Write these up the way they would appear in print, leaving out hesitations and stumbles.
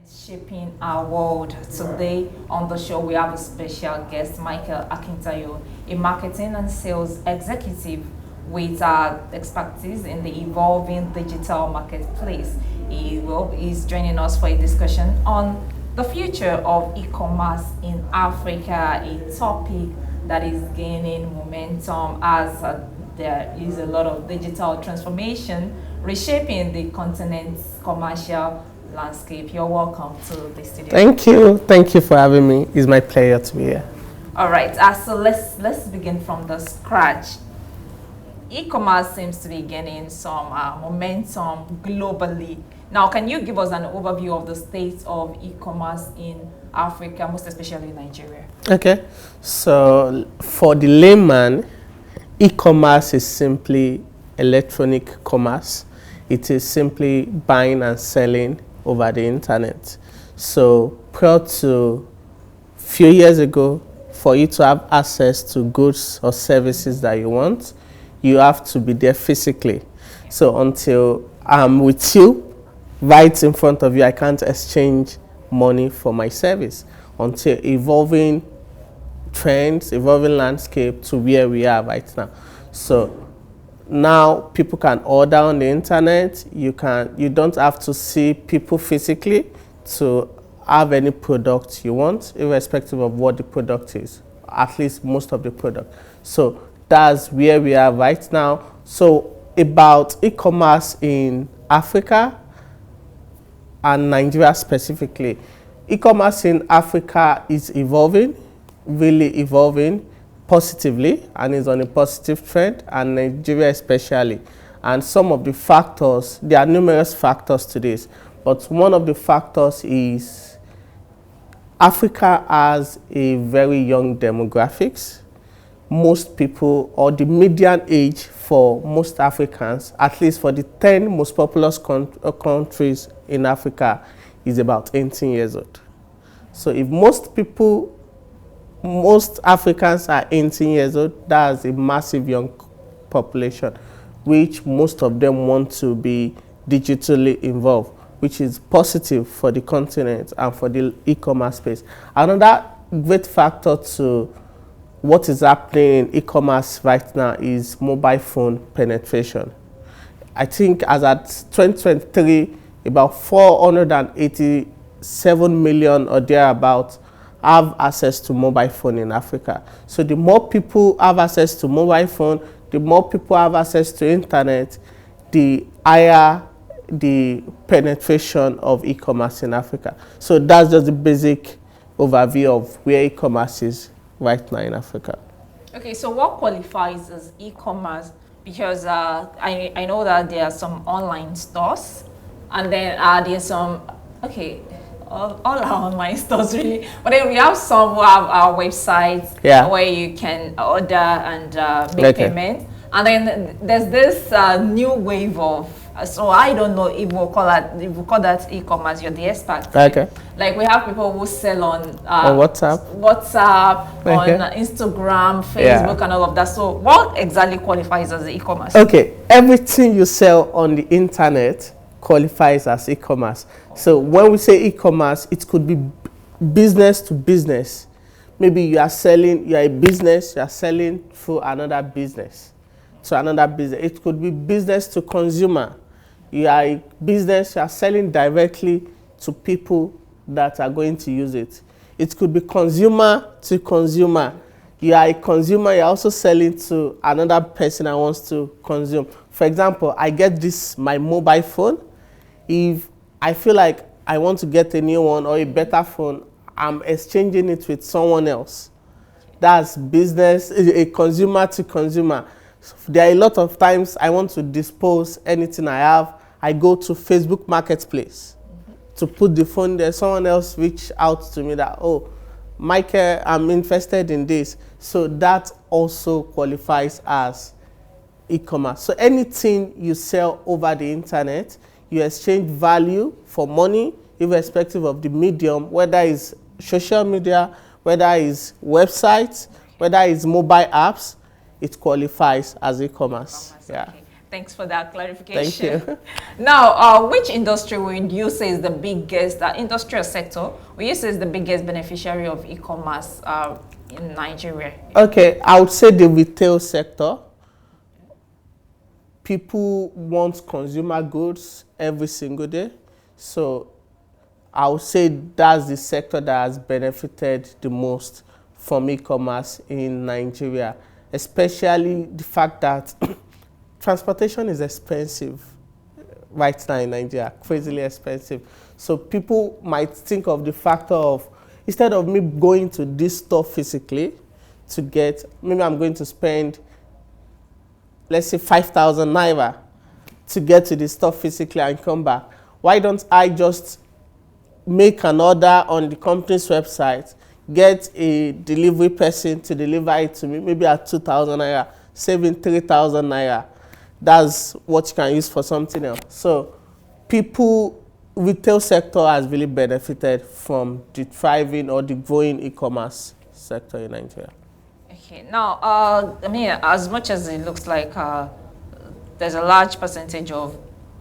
shaping our world. Today on the show, we have a special guest, Michael Akintayo, a marketing and sales executive with expertise in the evolving digital marketplace. He's joining us for a discussion on the future of e-commerce in Africa, a topic that is gaining momentum as there is a lot of digital transformation reshaping the continent's commercial landscape. You're welcome to the studio. Thank you. Thank you for having me. It's my pleasure to be here. All right. So let's begin from the scratch. E-commerce seems to be gaining some momentum globally. Now, can you give us an overview of the state of e-commerce in Africa, most especially Nigeria? Okay. So for the layman, e-commerce is simply electronic commerce. It is simply buying and selling over the internet. So prior to a few years ago, for you to have access to goods or services that you want, you have to be there physically. So until I'm with you, right in front of you, I can't exchange money for my service until evolving trends, evolving landscape to where we are right now. So now people can order on the internet. You don't have to see people physically to have any product you want, irrespective of what the product is, at least most of the product. So that's where we are right now. So about e-commerce in Africa and Nigeria specifically, e-commerce in Africa is evolving, really evolving positively, and is on a positive trend, and Nigeria especially. And some of the factors, there are numerous factors to this, but one of the factors is Africa has a very young demographics. Most people, or the median age for most Africans, at least for the 10 most populous countries in Africa, is about 18 years old. So if most Africans are 18 years old, that's a massive young population, which most of them want to be digitally involved, which is positive for the continent and for the e-commerce space. Another great factor to what is happening in e-commerce right now is mobile phone penetration. I think as at 2023, about 487 million or thereabouts have access to mobile phone in Africa. So the more people have access to mobile phone, the more people have access to internet, the higher the penetration of e-commerce in Africa. So that's just the basic overview of where e-commerce is right now in Africa. Okay, so what qualifies as e-commerce? Because I know that there are some online stores, and then there's some, all our online stores really, but then we have some who have our websites where you can order and make payment. And then there's this new wave of, so I don't know if we'll call that e-commerce. You're the expert. Okay. Like we have people who sell on WhatsApp, on Instagram, Facebook, and all of that. So what exactly qualifies as e-commerce? Okay, everything you sell on the internet qualifies as e-commerce. So when we say e-commerce, it could be business to business. Maybe you are a business, you are selling through another business to another business. It could be business to consumer. You are a business, you are selling directly to people that are going to use it. It could be consumer to consumer. You are a consumer, you're also selling to another person that wants to consume. For example, I get my mobile phone. If I feel like I want to get a new one or a better phone, I'm exchanging it with someone else. That's business, a consumer to consumer. So there are a lot of times I want to dispose anything I have. I go to Facebook Marketplace to put the phone there. Someone else reach out to me that, oh, Michael, I'm interested in this. So that also qualifies as e-commerce. So anything you sell over the internet, you exchange value for money, irrespective of the medium, whether it's social media, whether it's websites, whether it's mobile apps, it qualifies as e-commerce. Yeah. Okay. Thanks for that clarification. Thank you. Now, which industry would you say is the biggest, industrial sector, would you say is the biggest beneficiary of e-commerce in Nigeria? Okay, I would say the retail sector. People want consumer goods every single day. So I would say that's the sector that has benefited the most from e-commerce in Nigeria, especially the fact that transportation is expensive right now in Nigeria, crazily expensive. So people might think of the factor of, instead of me going to this store physically to get, maybe I'm going to spend, let's say 5,000 naira to get to the store physically and come back. Why don't I just make an order on the company's website, get a delivery person to deliver it to me, maybe at 2,000 naira, saving 3,000 naira. That's what you can use for something else. So retail sector has really benefited from the thriving or the growing e-commerce sector in Nigeria. Okay, now, I mean, as much as it looks like there's a large percentage of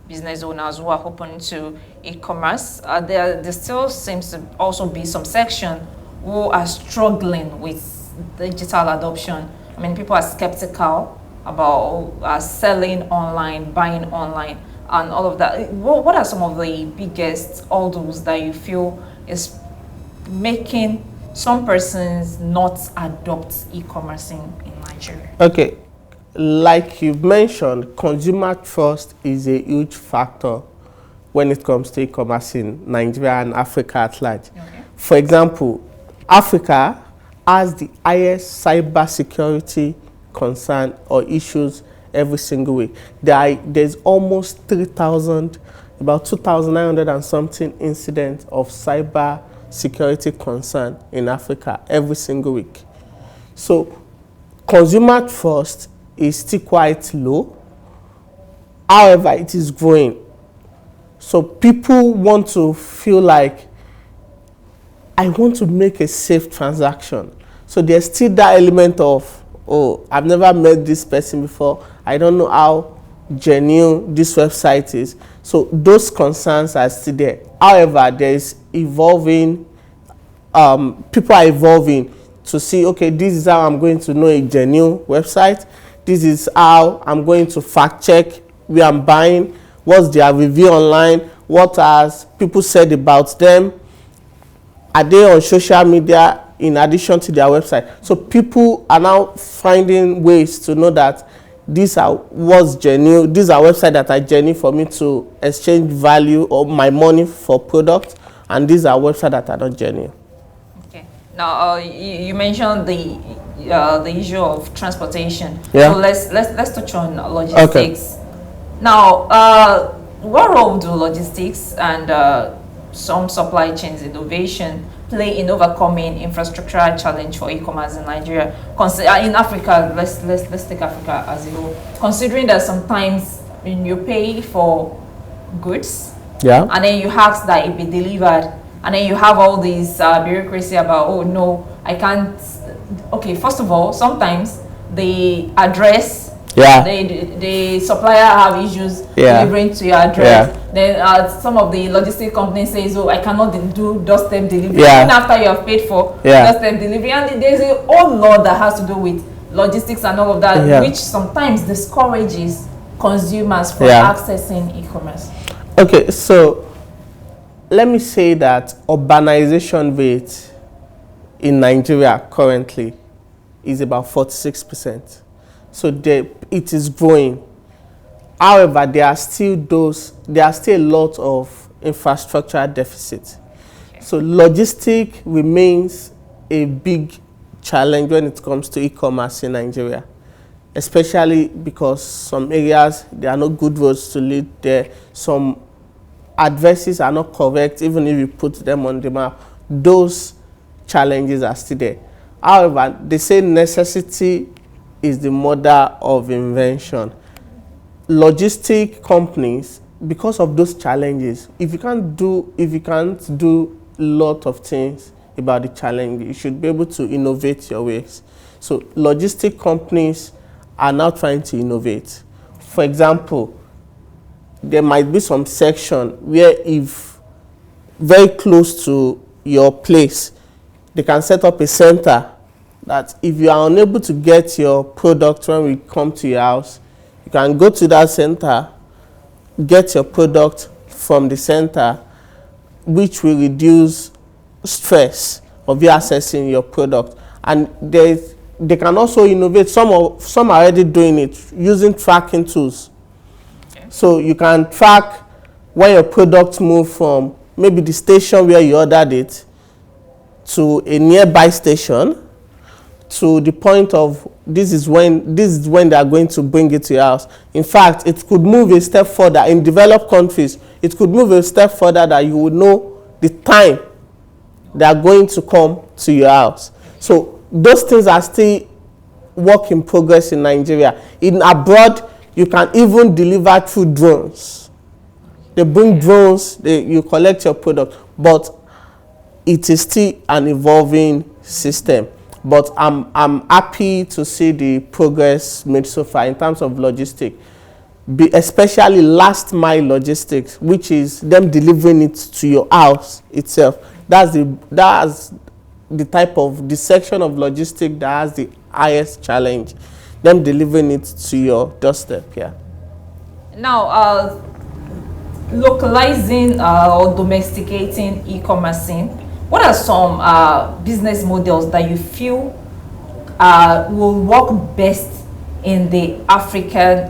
business owners who are open to e-commerce, there still seems to also be some section who are struggling with digital adoption. I mean, people are skeptical about selling online, buying online, and all of that. What are some of the biggest hurdles that you feel is making some persons not adopt e-commerce in Nigeria? Okay, like you've mentioned, consumer trust is a huge factor when it comes to e-commerce in Nigeria and Africa at large. Okay. For example, Africa has the highest cybersecurity concern or issues every single week. There's almost 3,000, about 2,900 and something incidents of cyber security concern in Africa every single week. So consumer trust is still quite low. However, it is growing. So people want to feel like, I want to make a safe transaction. So there's still that element of, oh, I've never met this person before. I don't know how genuine this website is. So those concerns are still there. However, there is evolving, people are evolving to see, okay, this is how I'm going to know a genuine website. This is how I'm going to fact check where I'm buying, what's their review online, what has people said about them, are they on social media in addition to their website. So people are now finding ways to know that these are what's genuine, these are websites that are genuine for me to exchange value or my money for products, and these are websites that are not genuine. Okay. Now you mentioned the issue of transportation. Yeah. So let's touch on logistics. Okay. Now, what role do logistics and some supply chains innovation play in overcoming infrastructural challenge for e-commerce in Nigeria? In Africa, let's take Africa as a whole. Considering that sometimes when you pay for goods, yeah, and then you ask that it be delivered, and then you have all this bureaucracy about, oh no, I can't. Okay, first of all, sometimes the address, yeah, the supplier have issues delivering to your address. Yeah. Then some of the logistic companies says, oh, I cannot do doorstep delivery even after you have paid for doorstep delivery. And there's a whole law that has to do with logistics and all of that, which sometimes discourages consumers from accessing e-commerce. Okay, so let me say that urbanization rate in Nigeria currently is about 46%. So it is growing. However, there are still a lot of infrastructure deficit. Okay. So logistics remains a big challenge when it comes to e-commerce in Nigeria, especially because some areas there are no good roads to lead there. Some addresses are not correct, even if you put them on the map. Those challenges are still there. However, they say necessity is the mother of invention. Logistic companies, because of those challenges, if you can't do a lot of things about the challenge, you should be able to innovate your ways. So logistic companies are now trying to innovate. For example, there might be some section where if very close to your place, they can set up a center that if you are unable to get your product when we come to your house, you can go to that center, get your product from the center, which will reduce stress of you accessing your product. And they can also innovate. Some are already doing it using tracking tools. Okay. So you can track when your product move from maybe the station where you ordered it to a nearby station, to the point of this is when they are going to bring it to your house. In fact, it could move a step further. In developed countries, it could move a step further that you would know the time they are going to come to your house. So those things are still work in progress in Nigeria. In abroad, you can even deliver through drones. They bring drones, you collect your product, but it is still an evolving system. But I'm happy to see the progress made so far in terms of logistics, especially last mile logistics, which is them delivering it to your house itself. That's the type of the section of logistics that has the highest challenge, them delivering it to your doorstep. Yeah. Now, localizing or domesticating e-commerce, what are some business models that you feel will work best in the African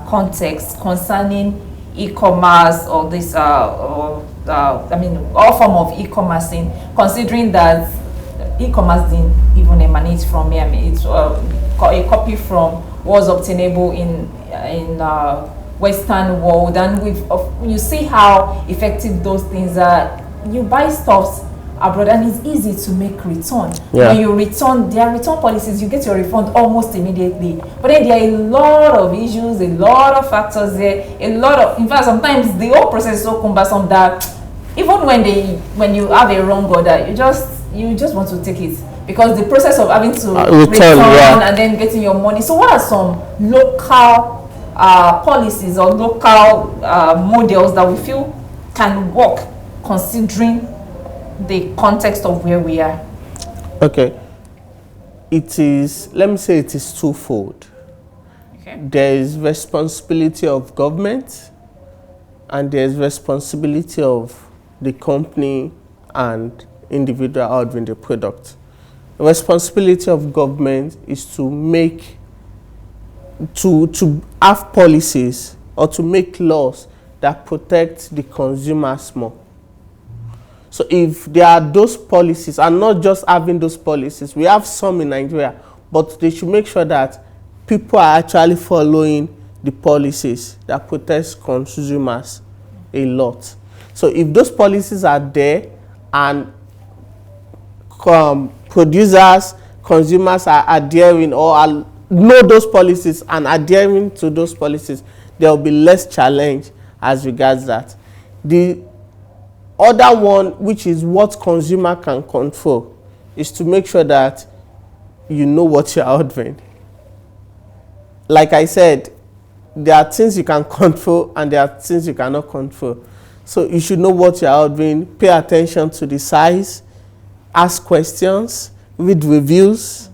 context concerning e-commerce, or this, all form of e-commerce, considering that e-commerce didn't even emanate from here. I mean, it's a copy from what was obtainable in Western world, and you see how effective those things are. You buy stuffs abroad and it's easy to make return. Yeah. When you return, there are return policies, you get your refund almost immediately. But then there are a lot of issues, a lot of factors there, in fact, sometimes the whole process is so cumbersome that even when you have a wrong order, you just want to take it, because the process of having to return and then getting your money. So what are some local policies or local models that we feel can work considering the context of where we are? Okay. Let me say it is twofold. Okay. There is responsibility of government and there is responsibility of the company and individual ordering the product. The responsibility of government is to have policies or to make laws that protect the consumers more. So if there are those policies, and not just having those policies, we have some in Nigeria, but they should make sure that people are actually following the policies that protect consumers a lot. So if those policies are there and producers, consumers are adhering or know those policies and adhering to those policies, there will be less challenge as regards that. The other one, which is what consumer can control, is to make sure that you know what you're ordering. Like I said, there are things you can control and there are things you cannot control. So you should know what you're ordering, pay attention to the size, ask questions, read reviews.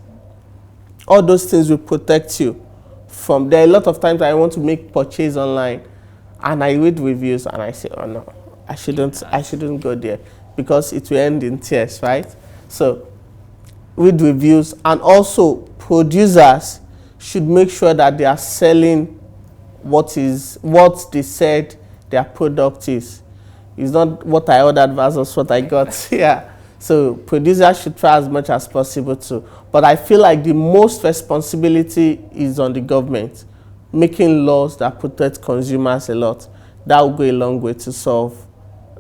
All those things will protect you from. There are a lot of times I want to make purchase online and I read reviews and I say, oh no, I shouldn't go there, because it will end in tears, right? So read reviews, and also producers should make sure that they are selling what they said their product is. It's not what I ordered versus what I got. Yeah. So producers should try as much as possible to. But I feel like the most responsibility is on the government, making laws that protect consumers a lot. That will go a long way to solve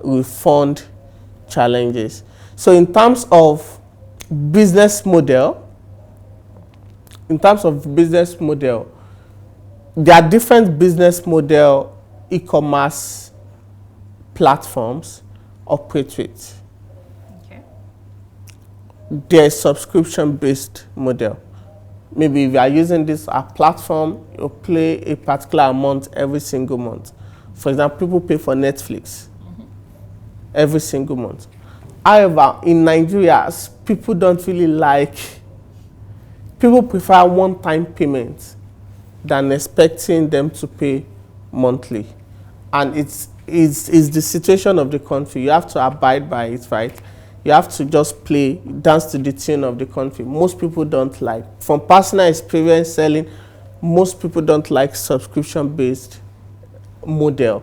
refund challenges. So in terms of business model, there are different business model e-commerce platforms operate with. Okay. There's subscription-based model, Maybe if you are using this platform, you pay a particular amount every single month. For example, people pay for Netflix every single month. However, in Nigeria, people don't really like, people prefer one-time payment than expecting them to pay monthly. And it's the situation of the country. You have to abide by it, right? You have to just dance to the tune of the country. Most people don't like. From personal experience selling, most people don't like subscription-based model,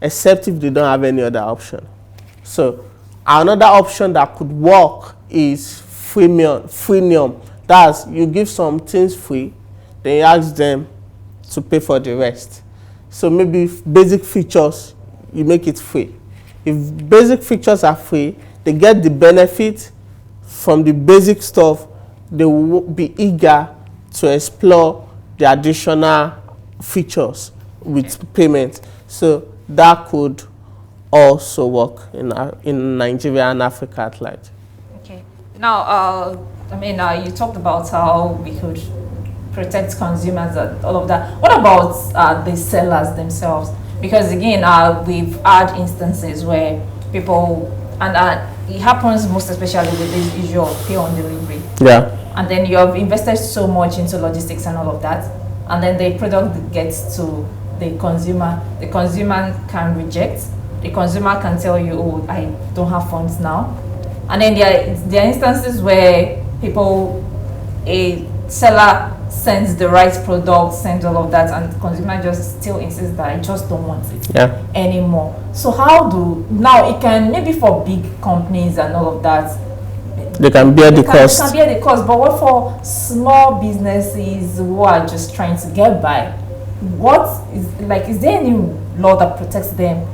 except if they don't have any other option. So another option that could work is freemium. That's, you give some things free, then you ask them to pay for the rest. So maybe basic features, you make it free. If basic features are free, they get the benefit from the basic stuff, they will be eager to explore the additional features with payment. So that could also work in Nigeria and Africa at large. Okay. Now, you talked about how we could protect consumers and all of that. What about the sellers themselves? Because again, we've had instances where people, and it happens most especially with this issue of pay on delivery. Yeah. And then you have invested so much into logistics and all of that, and then the product gets to the consumer can reject. The consumer can tell you, oh, I don't have funds now. And then there are instances where a seller sends the right product, sends all of that, and the consumer just still insists that I just don't want it anymore. So now it can, maybe for big companies and all of that, they can bear the cost. They can bear the cost, but what for small businesses who are just trying to get by? Is there any law that protects them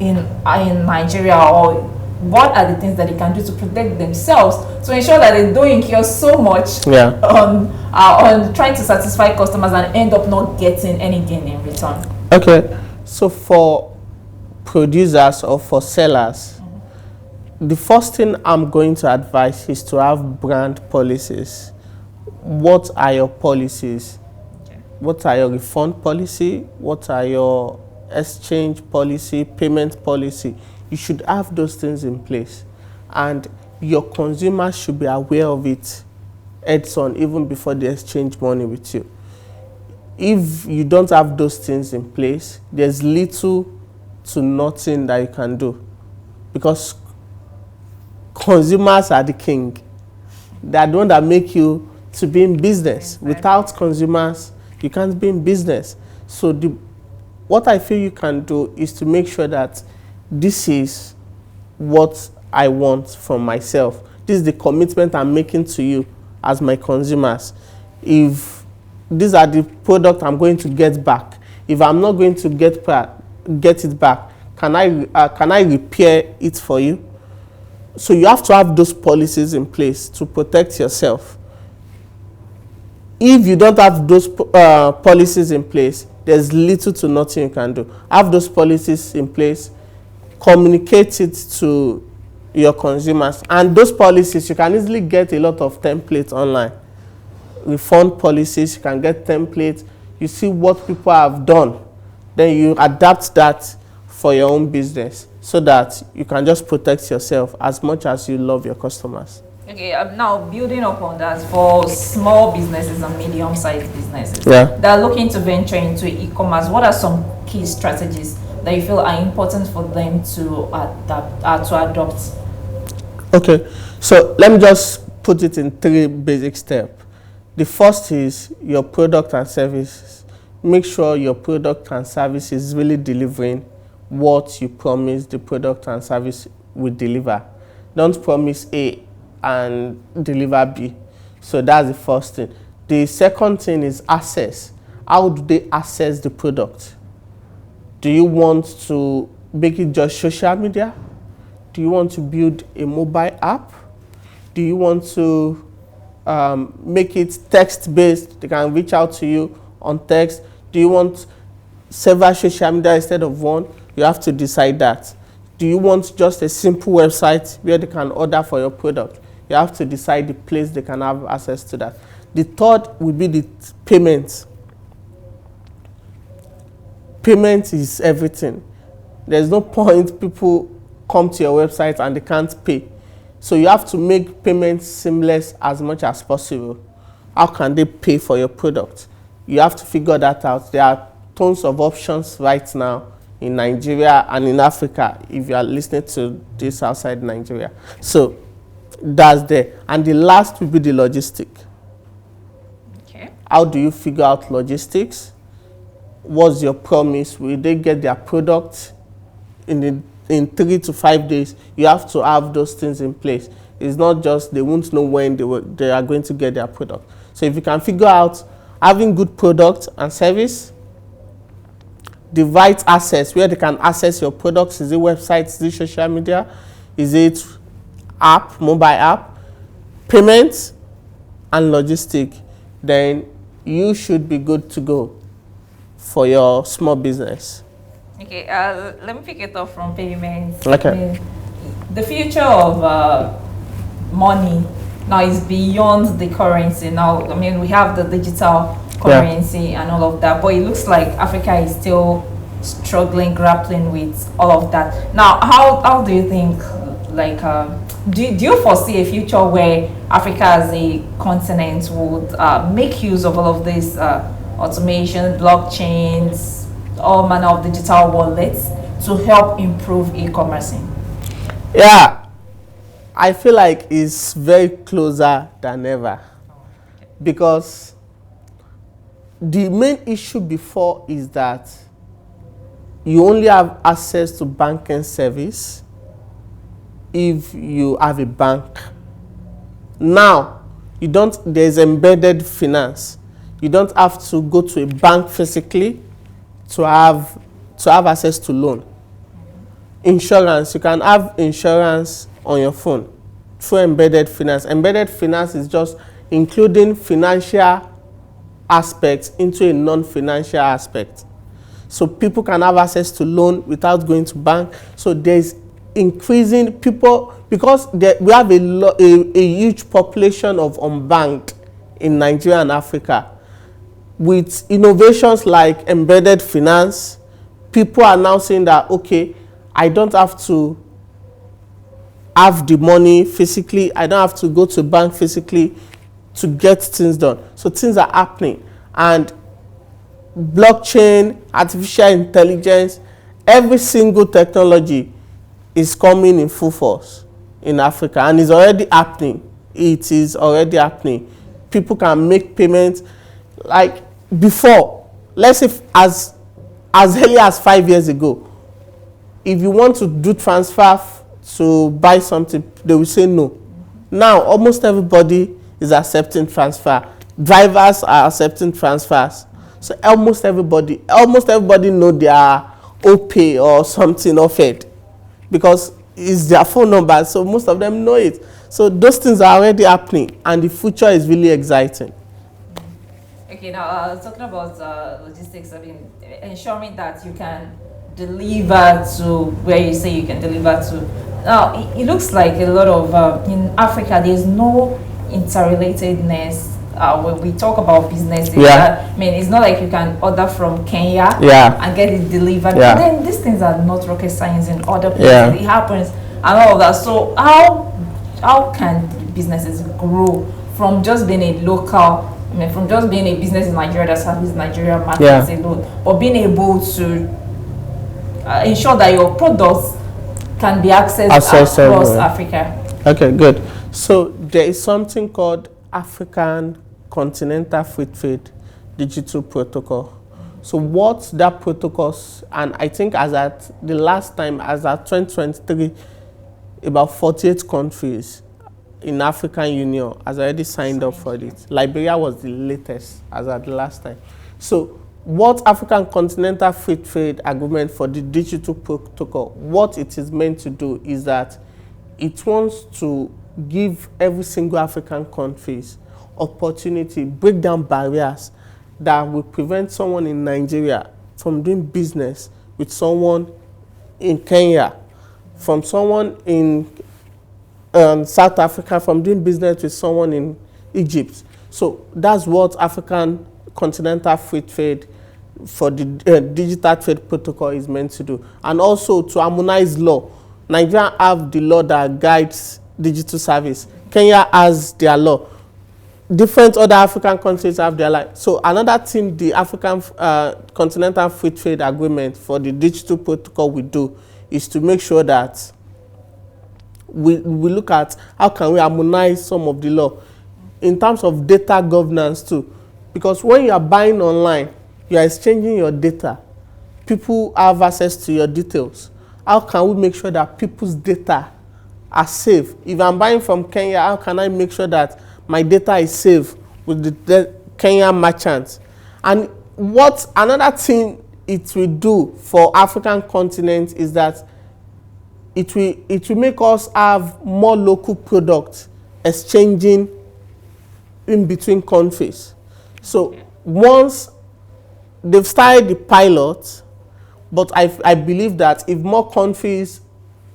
in Nigeria, or what are the things that they can do to protect themselves to ensure that they don't incur so much on trying to satisfy customers and end up not getting any gain in return? Okay, so for producers or for sellers, the first thing I'm going to advise is to have brand policies. What are your policies? Okay. What are your refund policy? What are your exchange policy, payment policy? You should have those things in place, and your consumers should be aware of it heads on even before they exchange money with you. If you don't have those things in place, there's little to nothing that you can do, because consumers are the king. They are the one that make you to be in business. Without consumers, you can't be in business. So what I feel you can do is to make sure that this is what I want from myself. This is the commitment I'm making to you as my consumers. If these are the product I'm going to get back, if I'm not going to get it back, can I repair it for you? So you have to have those policies in place to protect yourself. If you don't have those policies in place, there's little to nothing you can do. Have those policies in place, communicate it to your consumers, and those policies, you can easily get a lot of templates online. Refund policies, you can get templates. You see what people have done, then you adapt that for your own business so that you can just protect yourself as much as you love your customers. Okay, now building up on that, for small businesses and medium-sized businesses that are looking to venture into e-commerce, what are some key strategies that you feel are important for them to adopt? Okay, so let me just put it in 3 basic steps. The first is your product and services. Make sure your product and service is really delivering what you promise the product and service will deliver. Don't promise A and deliver B. So that's the first thing. The second thing is access. How do they access the product? Do you want to make it just social media? Do you want to build a mobile app? Do you want to make it text-based? They can reach out to you on text. Do you want several social media instead of one? You have to decide that. Do you want just a simple website where they can order for your product? You have to decide the place they can have access to that. The third will be the payment. Payment is everything. There's no point people come to your website and they can't pay. So you have to make payments seamless as much as possible. How can they pay for your product? You have to figure that out. There are tons of options right now in Nigeria and in Africa if you are listening to this outside Nigeria. So that's there. And the last will be the logistic. Okay. How do you figure out logistics? What's your promise? Will they get their product in 3 to 5 days? You have to have those things in place. It's not just they won't know when they are going to get their product. So if you can figure out having good product and service, the right access, where they can access your products, is it websites, is it social media, is it app, mobile app, payments, and logistic, then you should be good to go for your small business. Okay, let me pick it up from payments. Okay. I mean, the future of money now is beyond the currency. Now, I mean, we have the digital currency and all of that, but it looks like Africa is still struggling, grappling with all of that. Now, how do you think, like, do you foresee a future where Africa as a continent would make use of all of this automation, blockchains, all manner of digital wallets to help improve e-commerce? Yeah, I feel like it's very closer than ever, because the main issue before is that you only have access to banking service if you have a bank. Now, there's embedded finance. You don't have to go to a bank physically to have access to loan. Insurance, you can have insurance on your phone through embedded finance. Embedded finance is just including financial aspects into a non-financial aspect. So people can have access to loan without going to bank. So there's increasing people, because we have a huge population of unbanked in Nigeria and Africa. With innovations like embedded finance, people are now saying that, okay, I don't have to have the money physically, I don't have to go to a bank physically to get things done. So things are happening. And blockchain, artificial intelligence, every single technology is coming in full force in Africa, and it's already happening. It is already happening. People can make payments like before. Let's say as early as 5 years ago, if you want to do transfer to buy something, they will say no. Now almost everybody is accepting transfer. Drivers are accepting transfers. So almost everybody know their OPay or something offered, because it's their phone number, so most of them know it. So those things are already happening, and the future is really exciting. Okay, now talking about logistics, I mean, ensuring that you can deliver to where you say you can deliver to. Now, it looks like a lot of, in Africa, there's no interrelatedness. When we talk about businesses, I mean, it's not like you can order from Kenya and get it delivered. But then these things are not rocket science in other places. It happens and all of that. So how can businesses grow from just being a local, I mean, from just being a business in Nigeria that serves Nigeria markets alone, but being able to ensure that your products can be accessed across Africa? Okay, good. So there is something called African Continental Free Trade Digital Protocol. So what that protocol, and I think as at the last time, as at 2023, about 48 countries in African Union has already signed up for it. Liberia was the latest as at the last time. So what African Continental Free Trade Agreement for the Digital Protocol, what it is meant to do is that it wants to give every single African countries opportunity, break down barriers that will prevent someone in Nigeria from doing business with someone in Kenya, from someone in South Africa from doing business with someone in Egypt. So that's what African Continental Free Trade for the digital trade protocol is meant to do. And also to harmonize law. Nigeria have the law that guides digital service. Kenya has their law. Different other African countries have their law. So another thing the African Continental Free Trade Agreement for the digital protocol will do is to make sure that we look at how can we harmonize some of the law in terms of data governance too. Because when you are buying online, you are exchanging your data. People have access to your details. How can we make sure that people's data are safe? If I'm buying from Kenya, how can I make sure that my data is safe with the Kenyan merchants? And what another thing it will do for African continent is that it will make us have more local products exchanging in between countries. So once they've started the pilot, but I believe that if more countries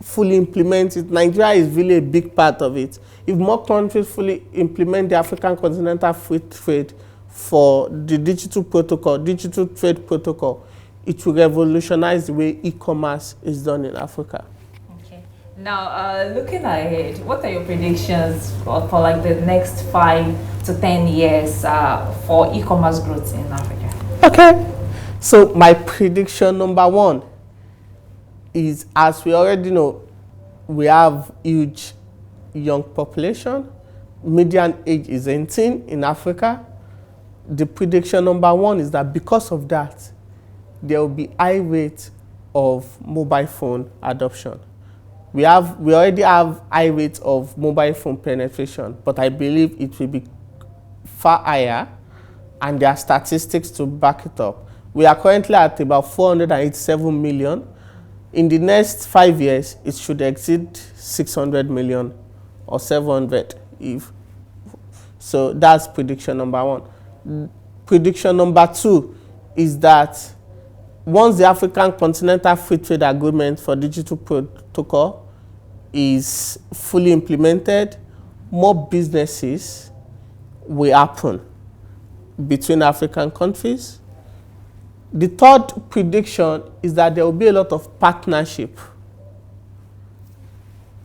fully implement it, Nigeria is really a big part of it. If more countries fully implement the African Continental Free Trade for the digital protocol, digital trade protocol, it will revolutionize the way e-commerce is done in Africa. Okay. Now, looking ahead, what are your predictions for like the next 5 to 10 years for e-commerce growth in Africa? Okay. So my prediction number 1 is, as we already know, we have huge young population. Median age is 18 in Africa. The prediction number 1 is that because of that, there will be high rate of mobile phone adoption. We already have high rate of mobile phone penetration, but I believe it will be far higher, and there are statistics to back it up. We are currently at about 487 million. In the next 5 years, it should exceed 600 million or 700. So that's prediction number 1. Prediction number 2 is that once the African Continental Free Trade Agreement for digital protocol is fully implemented, more businesses will happen between African countries. The third prediction is that there will be a lot of partnership.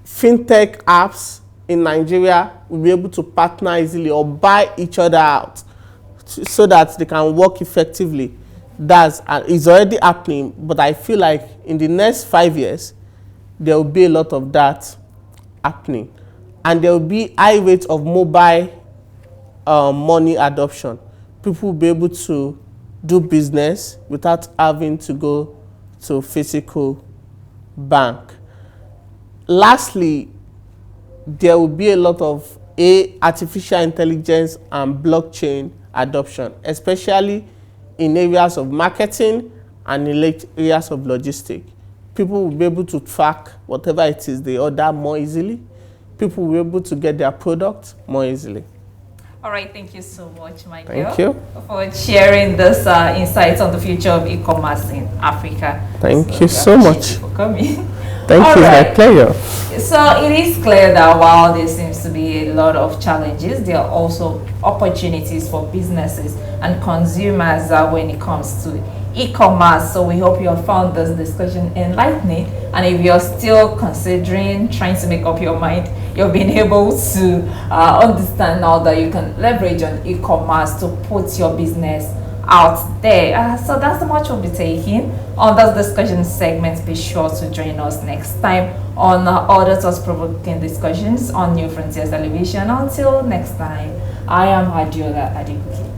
Fintech apps in Nigeria will be able to partner easily or buy each other out so that they can work effectively. It's already happening, but I feel like in the next 5 years, there will be a lot of that happening. And there will be high rates of mobile money adoption. People will be able to do business without having to go to a physical bank. Lastly, there will be a lot of artificial intelligence and blockchain adoption, especially in areas of marketing and in areas of logistics. People will be able to track whatever it is they order more easily. People will be able to get their product more easily. All right, thank you so much, Michael. Thank you for sharing this insights on the future of e-commerce in Africa. Thank you so much for coming. Thank you, my pleasure. So it is clear that while there seems to be a lot of challenges, there are also opportunities for businesses and consumers when it comes to e-commerce. So we hope you have found this discussion enlightening, and if you're still considering trying to make up your mind, you've been able to understand now that you can leverage on e-commerce to put your business out there. So that's the much we'll be taking on this discussion segment. Be sure to join us next time on other thought-provoking discussions on New Frontiers Television. Until next time, I am Adiola Adebuki.